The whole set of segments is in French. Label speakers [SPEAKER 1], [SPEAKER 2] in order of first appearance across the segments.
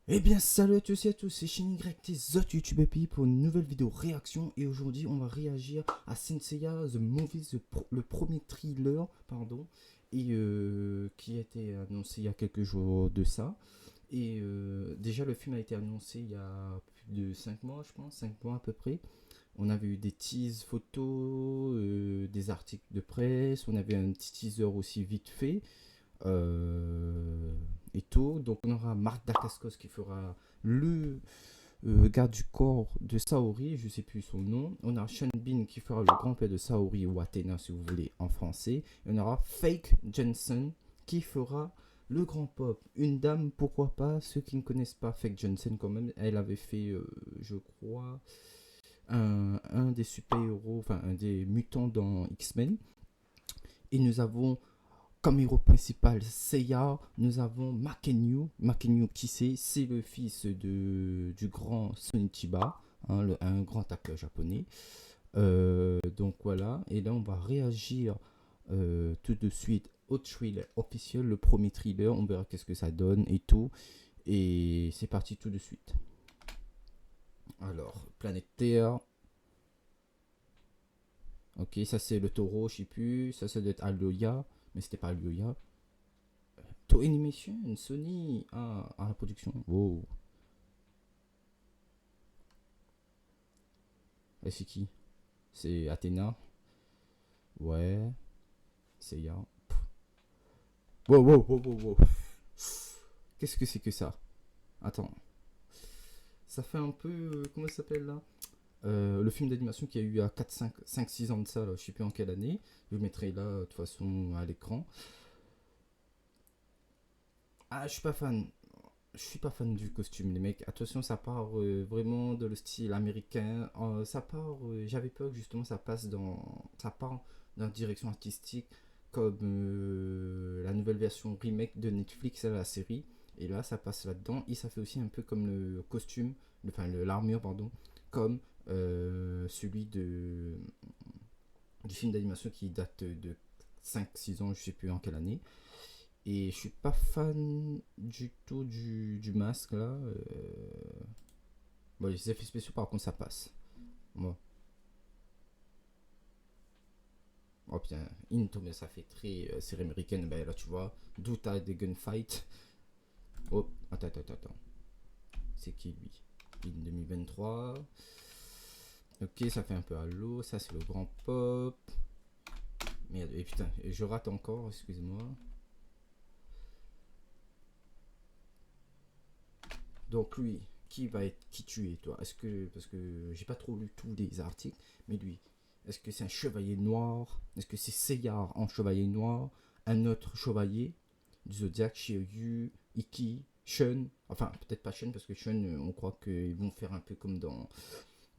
[SPEAKER 1] Eh bien salut à tous et à tous, c'est ShinY, The YouTube Happy pour une nouvelle vidéo réaction. Et aujourd'hui on va réagir à Senseiya The Movie, le premier thriller, pardon, et qui a été annoncé il y a quelques jours de ça. Et déjà le film a été annoncé il y a plus de 5 mois je pense, 5 mois à peu près. On avait eu des teas photos, des articles de presse, on avait un petit teaser aussi vite fait. Euh, et tout. Donc on aura Marc Dacascos qui fera le garde du corps de Saori, je sais plus son nom. On aura Sean Bean qui fera le grand-père de Saori ou Athena si vous voulez en français. Et on aura Fake Jensen qui fera le grand pop. Une dame, pourquoi pas. Ceux qui ne connaissent pas Fake Jensen quand même, elle avait fait, je crois, un des super-héros, enfin un des mutants dans X-Men. Et nous avons comme héros principal Seiya, nous avons Makenyu. Makenyu, qui c'est le fils du grand Sonichiba, hein, un grand acteur japonais. Donc voilà, et là on va réagir tout de suite au thriller officiel, le premier thriller, on verra qu'est-ce que ça donne et tout. Et c'est parti tout de suite. Alors, planète Terre. Ok, ça c'est le taureau, je sais plus. Ça doit être Alioya, mais c'était pas Alioya. To Animation, Sony, la production. Wow. Et c'est qui? C'est Athéna. Ouais. C'est Ya. Wow, wow, wow, wow, wow. Qu'est-ce que c'est que ça? Attends. Ça fait un peu. Comment ça s'appelle là? Le film d'animation qu'il y a eu à 4, 5, 6 ans de ça, là, je sais plus en quelle année. Je le mettrai là, de toute façon, à l'écran. Ah, je suis pas fan. Je suis pas fan du costume, les mecs. Attention, ça part vraiment de le style américain. Ça part. J'avais peur que justement ça passe dans. Ça part dans une direction artistique comme la nouvelle version remake de Netflix à la série. Et là, ça passe là-dedans. Et ça fait aussi un peu comme le costume, enfin l'armure, pardon, comme celui du film d'animation qui date de 5 6 ans, je sais plus en quelle année. Et je suis pas fan du tout du masque là. Bon, les effets spéciaux par contre ça passe. Bon. Oh putain, Into, mais ça fait très série américaine. Ben là tu vois, d'où t'as des gunfights. Oh, attends. C'est qui lui? In 2023. Ok, ça fait un peu à l'eau. Ça c'est le grand pop. Merde, et putain, je rate encore, excuse-moi. Donc lui, qui va être qui tu es toi? Est-ce que parce que j'ai pas trop lu tous les articles, mais lui, est-ce que c'est un chevalier noir? Est-ce que c'est Seiya en chevalier noir? Un autre chevalier du zodiaque, Shiryu, Iki, Shun? Enfin, peut-être pas Shun parce que Shun, on croit qu'ils vont faire un peu comme dans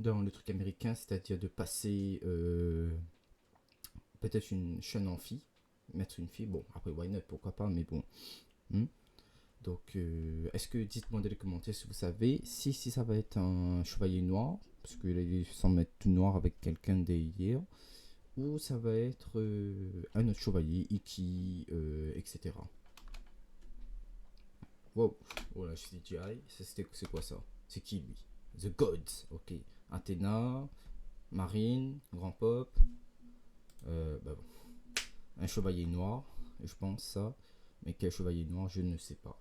[SPEAKER 1] le truc américain, c'est-à-dire de passer peut-être une Shun en fille, mettre une fille. Bon, après why not, pourquoi pas, mais bon. Hmm. Donc, est-ce que dites-moi dans les commentaires si vous savez si ça va être un chevalier noir, parce qu'il semble être tout noir avec quelqu'un d'hier, ou ça va être un autre chevalier, Iki, etc. Wow, voilà, je suis DJI, c'est quoi ça? C'est qui lui? The Gods, ok. Athéna, Marine, Grand Pop, bah bon. Un chevalier noir, je pense ça, mais quel chevalier noir, je ne sais pas.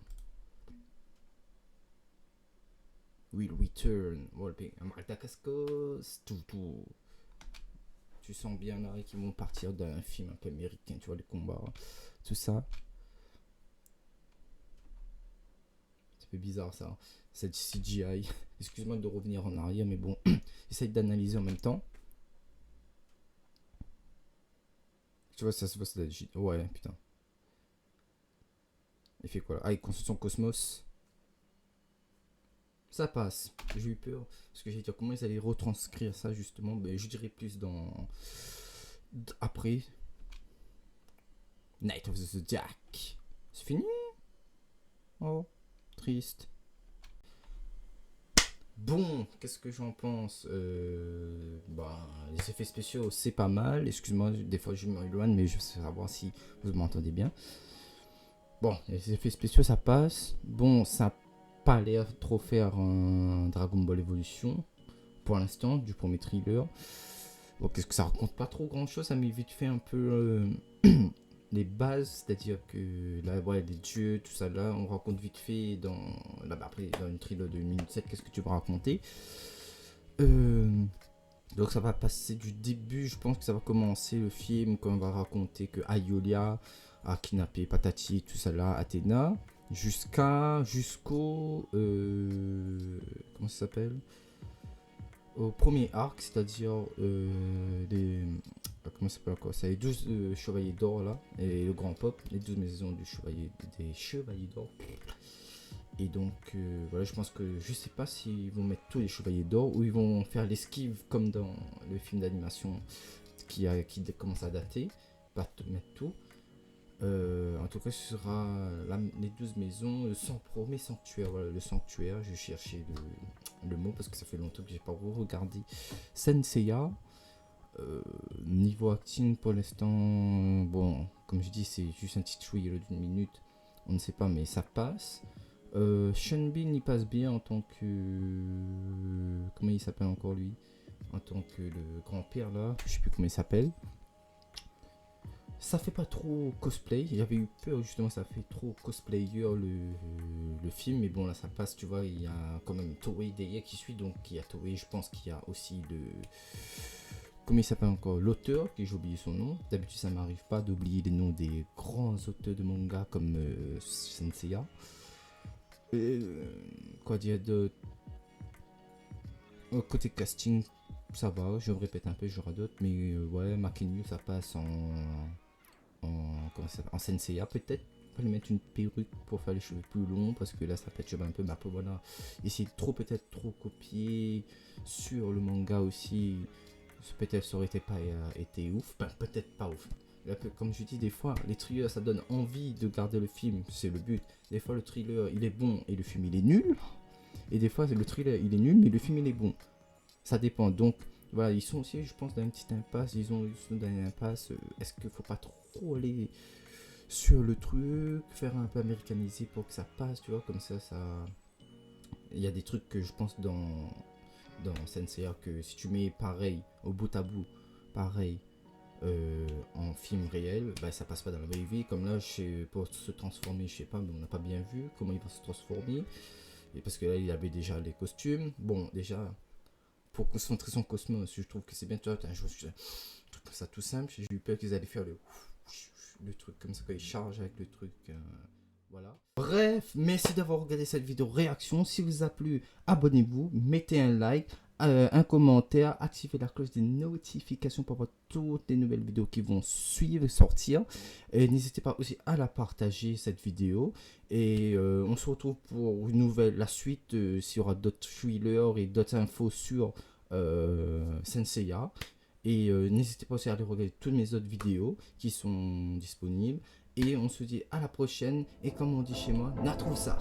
[SPEAKER 1] Will return. Madagascar, tout. Tu sens bien là qu'ils vont partir d'un film un peu américain, tu vois, les combats, tout ça. C'est un peu bizarre ça. Cette CGI. Excuse-moi de revenir en arrière, mais bon, j'essaye d'analyser en même temps. Tu vois, ça se voit, c'est la. Ouais, putain. Il fait quoi là? Ah, il construit son cosmos. Ça passe. J'ai eu peur. Parce que j'ai dit comment ils allaient retranscrire ça justement. Ben, je dirais plus dans. Après. Night of the Zodiac. C'est fini? Oh, triste. Bon, qu'est-ce que j'en pense? Bah, les effets spéciaux, c'est pas mal. Excuse-moi, des fois je m'éloigne, mais je veux savoir si vous m'entendez bien. Bon, les effets spéciaux, ça passe. Bon, ça pas l'air trop faire un Dragon Ball Evolution pour l'instant du premier thriller. Bon, qu'est-ce que ça raconte pas trop grand chose, ça met vite fait un peu les bases, c'est-à-dire que là, ouais, les dieux, tout ça là, on raconte vite fait dans, là, bah, après, dans une thriller de 1 minute 7, qu'est-ce que tu vas raconter. Donc ça va passer du début, je pense que ça va commencer le film quand on va raconter que Aiolia a kidnappé Patati, tout ça là, Athéna, jusqu'au comment ça s'appelle, au premier arc, c'est-à-dire comment ça s'appelle encore, c'est les 12 chevaliers d'or là, et le grand pop, les 12 maisons des chevaliers d'or. Et donc voilà, je pense que je sais pas s'ils vont mettre tous les chevaliers d'or ou ils vont faire l'esquive comme dans le film d'animation qui commence à dater, pas te mettre tout. En tout cas, ce sera les 12 maisons, le premier sanctuaire, voilà, le sanctuaire, je cherchais le mot parce que ça fait longtemps que j'ai pas regardé Senseiya. Niveau acting pour l'instant, bon, comme je dis, c'est juste un petit thriller d'une minute, on ne sait pas, mais ça passe. Sean Bean y passe bien en tant que, comment il s'appelle encore lui, en tant que le grand-père là, je sais plus comment il s'appelle. Ça fait pas trop cosplay, j'avais eu peur justement, ça fait trop cosplayer le film, mais bon là ça passe, tu vois, il y a quand même Toei derrière qui suit, donc il y a Toei, je pense qu'il y a aussi comment il s'appelle encore, l'auteur, que j'ai oublié son nom. D'habitude ça m'arrive pas d'oublier les noms des grands auteurs de manga comme Senseiya. Quoi dire de côté casting, ça va, je me répète un peu, j'aurai d'autres, mais ouais, Makenyu ça passe en Senseiya peut-être. On va lui mettre une perruque pour faire les cheveux plus longs parce que là ça pète un peu, mais après voilà, essayer de peut-être trop copier sur le manga aussi, peut-être ça aurait été ouf, ben, peut-être pas ouf. Comme je dis, des fois les thrillers ça donne envie de garder le film, c'est le but. Des fois le thriller il est bon et le film il est nul, et des fois le thriller il est nul mais le film il est bon, ça dépend. Donc voilà, ils sont aussi, je pense, dans une petite impasse, ils sont dans une impasse, est-ce qu'il faut pas trop aller sur le truc, faire un peu américanisé pour que ça passe, tu vois, comme ça il y a des trucs que je pense dans Senseiya que si tu mets pareil au bout à bout, pareil en film réel, bah, ça passe pas dans la vraie vie. Comme là, pour se transformer, je sais pas, mais on n'a pas bien vu comment il va se transformer, et parce que là il avait déjà les costumes, bon déjà pour concentrer son cosmos, je trouve que c'est bien, tu vois, un truc comme ça tout simple, j'ai eu peur qu'ils allaient faire le truc comme ça quand ils chargent avec le truc, voilà. Bref, merci d'avoir regardé cette vidéo réaction. Si vous a plu, abonnez-vous, mettez un like, un commentaire, activez la cloche des notifications pour voir toutes les nouvelles vidéos qui vont suivre, sortir. Et n'hésitez pas aussi à la partager cette vidéo. Et on se retrouve pour la suite, s'il y aura d'autres thrillers et d'autres infos sur Senseiya. Et n'hésitez pas aussi à aller regarder toutes mes autres vidéos qui sont disponibles. Et on se dit à la prochaine. Et comme on dit chez moi, Natroussa.